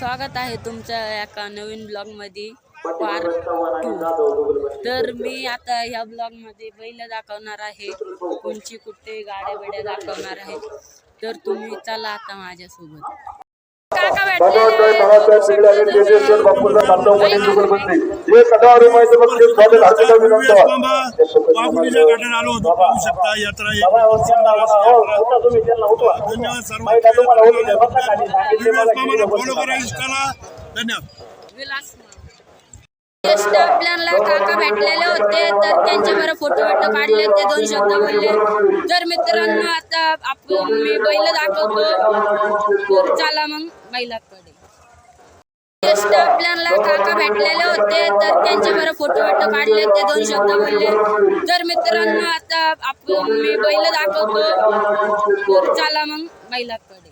स्वागत आहे तुमच्या एका नवीन ब्लॉग मध्ये पार्ट 2। तर मी आता ह्या ब्लॉग मध्ये बैल दाखवणार आहे, कोणची कुठे गाड्या बिड्या दाखवणार आहे। तर तुम्ही चला आता माझ्यासोबत। काका आपल्याला काका भेटलेले होते, तर त्यांच्याबरोबर फोटो काढले, ते 2 शब्द बोलले। तर मित्रांनो आता मी बैल दाखवतो, तर चला मग बैलाकडे। आपल्याला काका भेटलेले होते, तर त्यांच्याबरोबर फोटो काढले, ते 2 शब्द बोलले। तर मित्रांनो आता मी बैल दाखवतो, तर चला मग बैलाकडे।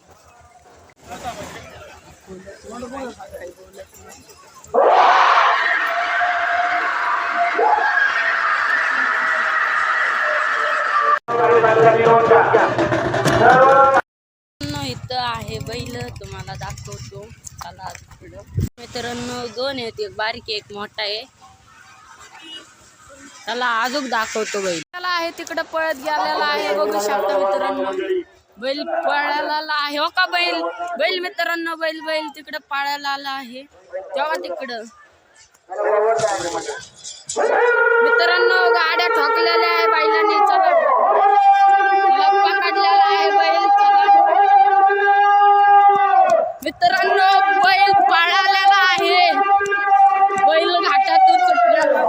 इथं आहे बैल, तुम्हाला दाखवतो चला पुढं। मित्रांनो 2 आहेत, एक बारीक एक मोठा आहे। त्याला अजून दाखवतो बैल। त्याला आहे तिकडं पळत गेलेला आहे, बघू शकता मित्रांनो। बैल पळायला आहे, हो का बैल बैल मित्रांनो, बैल तिकडं पळायला आला आहे, तेव्हा तिकडं मित्रांनो गाड्या ठोकलेल्या आहे बैलांनी। चला पकडलेला आहे बैल, मित्रांनो बैल पळालेला आहे, बैल घाटातून सुटलेला।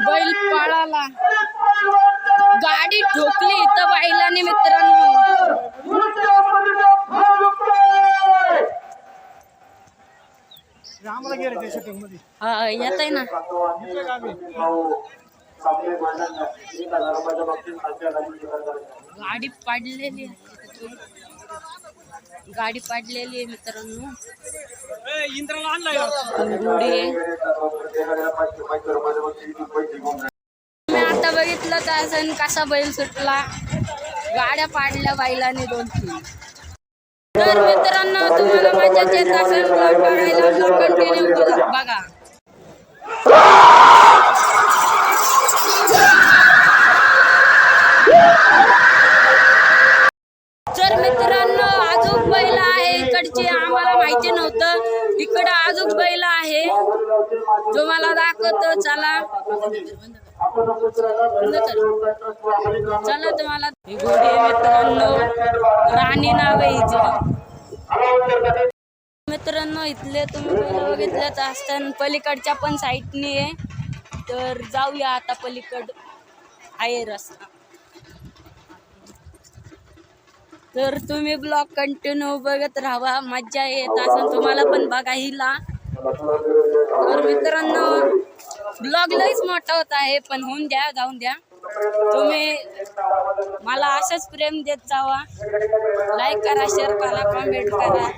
बैल पळाला, गाडी ठोकली इथं बैलाने मित्रांनो। हा येत आहे ना, गाडी पाडलेली आहे मित्रांनो। मी आता बघितलं तर कसा बैल सुटला, गाड्या पाडल्या बैलाने 2-3। तर मित्रांनो तुम्हाला मजा येत असेल ब्लॉग बघायला, ब्लॉग कंटिन्यू बघा। तर मित्रांनो अजून बैल आहे इकडची, आम्हाला माहिती नव्हतं इकडं अजून बैल आहे, तुम्हाला दाखवतो चला। चला तुम्हाला ही घोडी आहे मित्रांनो, राणी नाव आहे हिचं। मित्रांनो इथले तुम्ही बघितलेच असताना पलीकडच्या पण साईडने आहे, तर जाऊया आता पलीकड आहे रस्ता। तर तुम्ही ब्लॉग कंटिन्यू बघत राहा, मज्जा येत असेल तुम्हाला पण बघायला। तर मित्रांनो ब्लॉग लईच मोठा होत आहे, पण होऊन द्या, जाऊन द्या। तुम्ही मला असंच प्रेम देत जावा, लाईक करा, शेअर करा, कमेंट करा।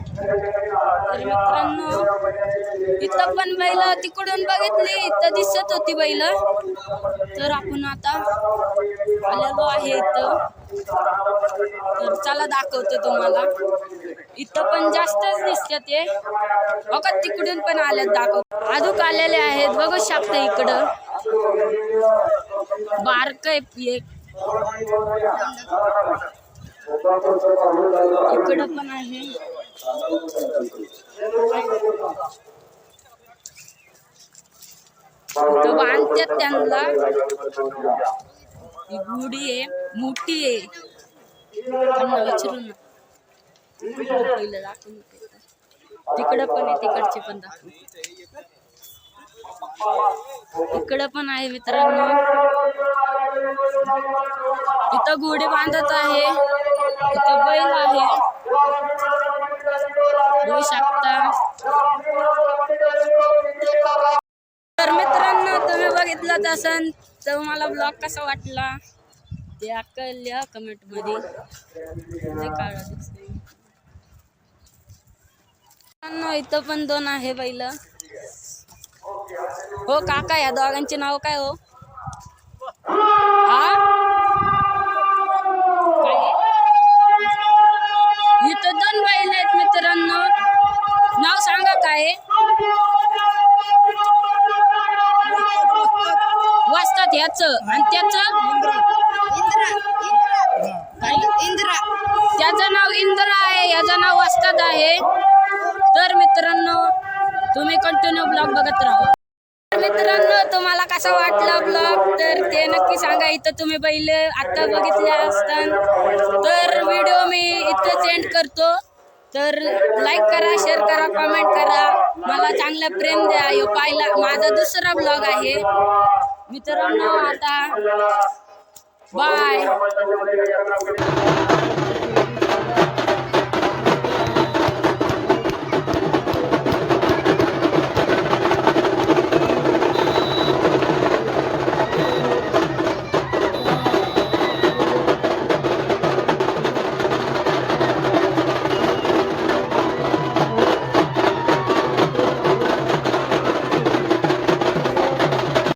तर मित्रांनो इथं पण बैल तिकडून बघितली, इथं दिसत होती बैल, तर आपण आता आलेलो आहे इथं। तर चला दाखवतो तुम्हाला, इथं पण जास्तच दिसतात ते, बघा तिकडून पण आल्यात, दाखवतो अजून आलेले आहेत, बघू शकता इकडं बारक एक, इकडं पण आहे। इथं बांधतात त्यांना, ही गुढी आहे, मोठी आहे, विचारू ना पहिलं दाखवून। तिकडं पण आहे, तिकडचे पण दाखवू, इकडं पण आहे मित्रांनो। इथं घोडे बांधत आहे, इथं बैल आहे, बघू शकता। तर मित्रांनो तुम्ही बघितलं असेल, तर मला ब्लॉग कसा वाटला ते लिहा कमेंट मध्ये। इथं पण 2 आहे बैल। हो काका, या दोघांचे नाव काय हो? हा काय आहे वाजतात ह्याचं आणि त्याचं त्याचं नाव इंद्रा आहे, याचं नाव वाजतात आहे. तर मित्रांनो तुम्ही कंटिन्यू ब्लॉग बघत राहा. मित्रांनो तुम्हाला कसा वाटला ब्लॉग तर ते नक्की सांगा. इथं तुम्ही पहिले आता बघितले असताना तर व्हिडिओ मी इथं सेंड करतो. तर लाईक करा, शेअर करा, कमेंट करा, मला चांगलं प्रेम द्या. ह्यो पाहिला माझा दुसरा ब्लॉग आहे मित्रांनो. आता बाय.